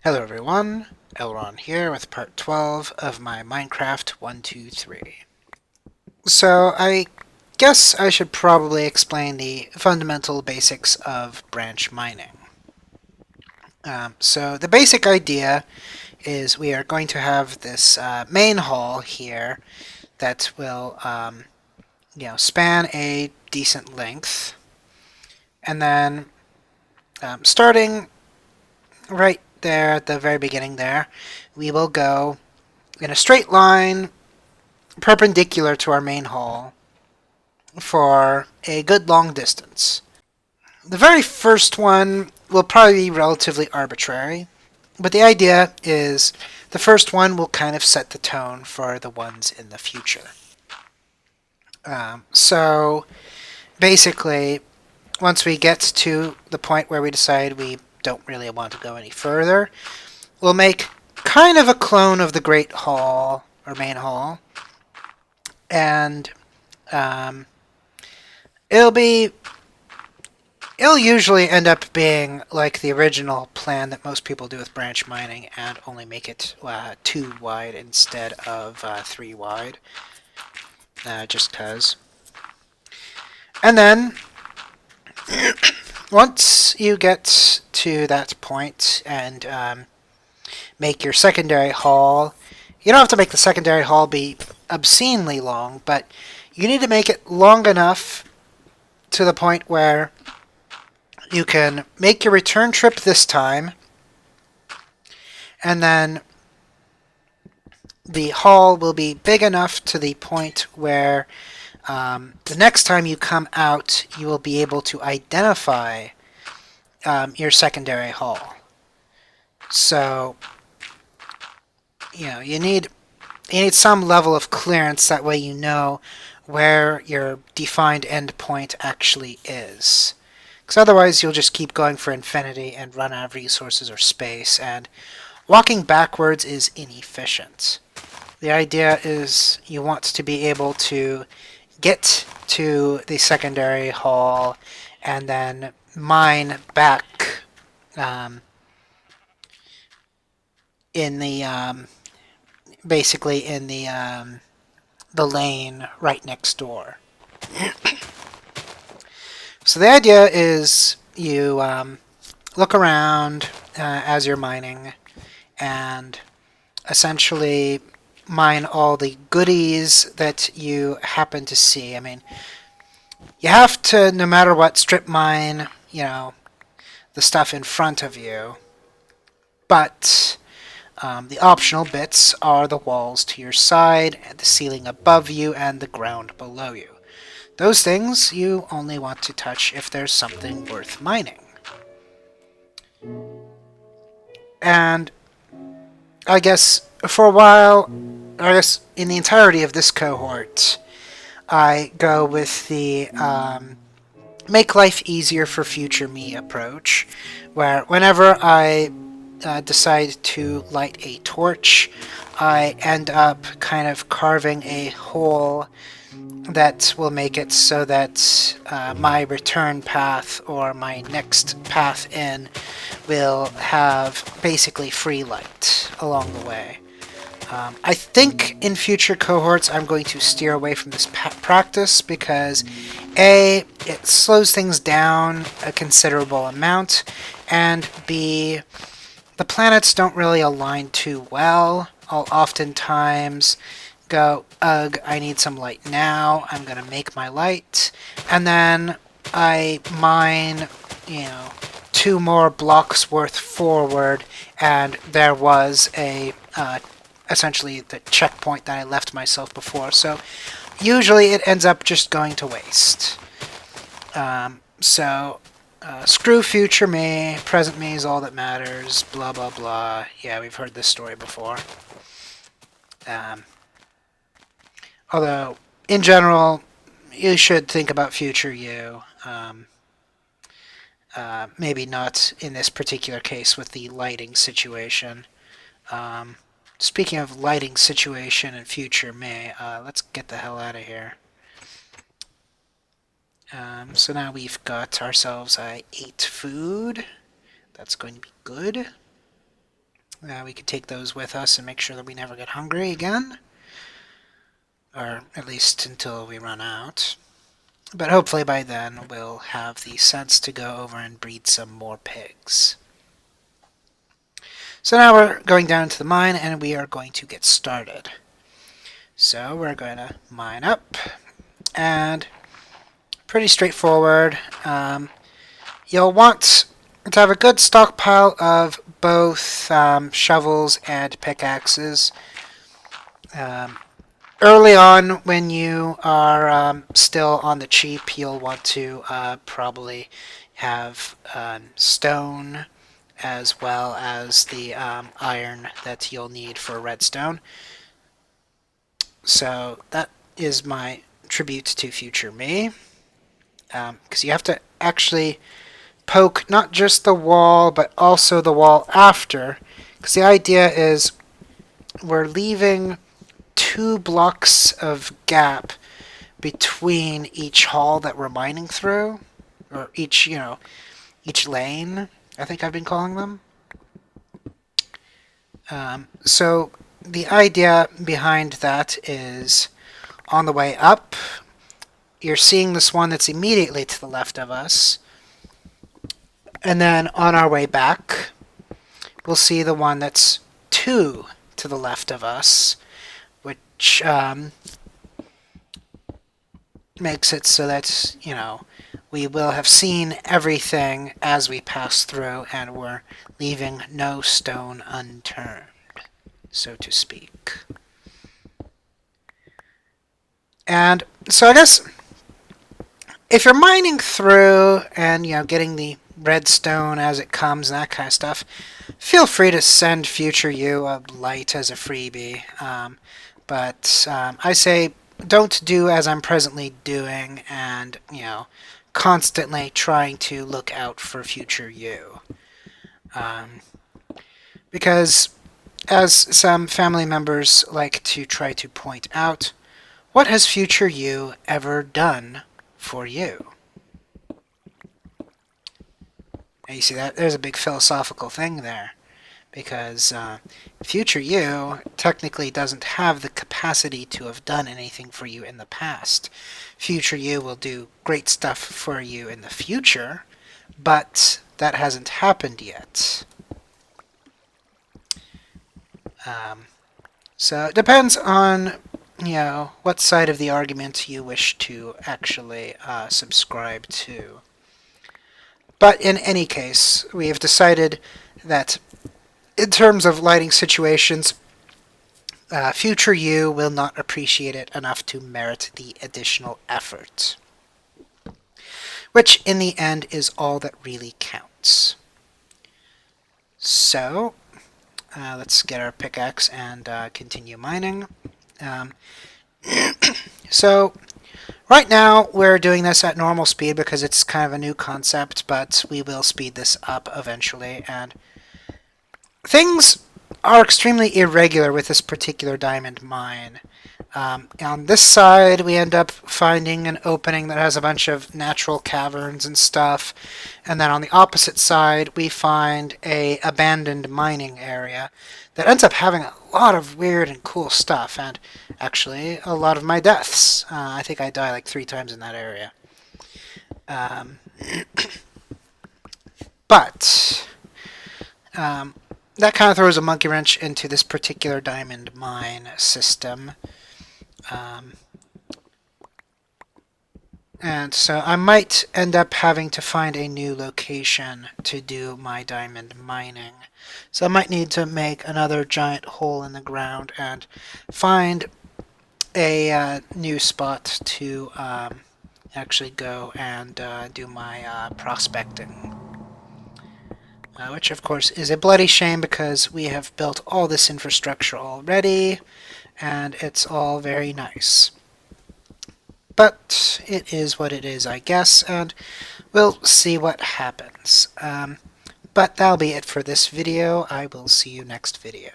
Hello everyone, LRon here with part 12 of my Minecraft 123. So I guess I should probably explain the fundamental basics of branch mining. So the basic idea is we are going to have this main hall here that will span a decent length, and then starting right there at the very beginning there, we will go in a straight line perpendicular to our main hall for a good long distance. The very first one will probably be relatively arbitrary, but the idea is the first one will kind of set the tone for the ones in the future. So basically, once we get to the point where we decide we don't really want to go any further, we'll make kind of a clone of the Great Hall or main hall, and um, it'll be it'll usually end up being like the original plan that most people do with branch mining and only make it 2 wide instead of 3 wide, just because. And then, once you get to that point and make your secondary hall, you don't have to make the secondary hall be obscenely long, but you need to make it long enough to the point where you can make your return trip this time, and then the hall will be big enough to the point where the next time you come out, you will be able to identify your secondary hall. So, you need some level of clearance. That way, you know where your defined endpoint actually is. Because otherwise, you'll just keep going for infinity and run out of resources or space, and walking backwards is inefficient. The idea is you want to be able to get to the secondary hall and then mine back in the basically in the lane right next door. So the idea is you look around as you're mining and essentially mine all the goodies that you happen to see. I mean, you have to, no matter what, strip mine, the stuff in front of you, but the optional bits are the walls to your side, the ceiling above you, and the ground below you. Those things you only want to touch if there's something worth mining. And I guess for a while, I guess in the entirety of this cohort, I go with the make life easier for future me approach, where whenever I decide to light a torch, I end up kind of carving a hole that will make it so that my return path or my next path in will have basically free light along the way. I think in future cohorts I'm going to steer away from this practice because A, it slows things down a considerable amount, and B, the planets don't really align too well. I'll oftentimes go, ugh, I need some light now, I'm going to make my light, and then I mine, 2 more blocks worth forward, and there was essentially the checkpoint that I left myself before. So usually it ends up just going to waste. Screw future me, present me is all that matters, blah blah blah. Yeah, we've heard this story before. Although, in general, you should think about future you. Maybe not in this particular case with the lighting situation. Speaking of lighting situation and future me, let's get the hell out of here. So now we've got ourselves 8 food. That's going to be good. We could take those with us and make sure that we never get hungry again. Or at least until we run out. But hopefully by then we'll have the sense to go over and breed some more pigs. So now we're going down to the mine and we are going to get started. So we're going to mine up, and pretty straightforward. You'll want to have a good stockpile of both shovels and pickaxes. Early on, when you are still on the cheap, you'll want to probably have stone as well as the iron that you'll need for redstone. So that is my tribute to future me. Because you have to actually poke not just the wall, but also the wall after. Because the idea is we're leaving 2 blocks of gap between each hall that we're mining through, or each lane, I think I've been calling them. So the idea behind that is on the way up, you're seeing this one that's immediately to the left of us. And then on our way back, we'll see the one that's 2 to the left of us, which makes it so that, we will have seen everything as we pass through, and we're leaving no stone unturned, so to speak. And so I guess if you're mining through and, getting the redstone as it comes and that kind of stuff, feel free to send future you a light as a freebie. But I say don't do as I'm presently doing and, constantly trying to look out for future you. Because, as some family members like to try to point out, what has future you ever done for you? And you see that there's a big philosophical thing there, because future you technically doesn't have the capacity to have done anything for you in the past. Future you will do great stuff for you in the future, but that hasn't happened yet. So it depends on what side of the argument you wish to actually subscribe to. But in any case, we have decided that in terms of lighting situations, future you will not appreciate it enough to merit the additional effort. Which, in the end, is all that really counts. So, let's get our pickaxe and continue mining. So, right now we're doing this at normal speed because it's kind of a new concept, but we will speed this up eventually, and things are extremely irregular with this particular diamond mine. On this side, we end up finding an opening that has a bunch of natural caverns and stuff, and then on the opposite side, we find a abandoned mining area that ends up having a lot of weird and cool stuff, and actually a lot of my deaths. I think I die like 3 times in that area. But that kind of throws a monkey wrench into this particular diamond mine system. And so I might end up having to find a new location to do my diamond mining. So I might need to make another giant hole in the ground and find a new spot to actually go and do my prospecting. Which of course is a bloody shame because we have built all this infrastructure already, and it's all very nice. But it is what it is, I guess, and we'll see what happens. But that'll be it for this video. I will see you next video.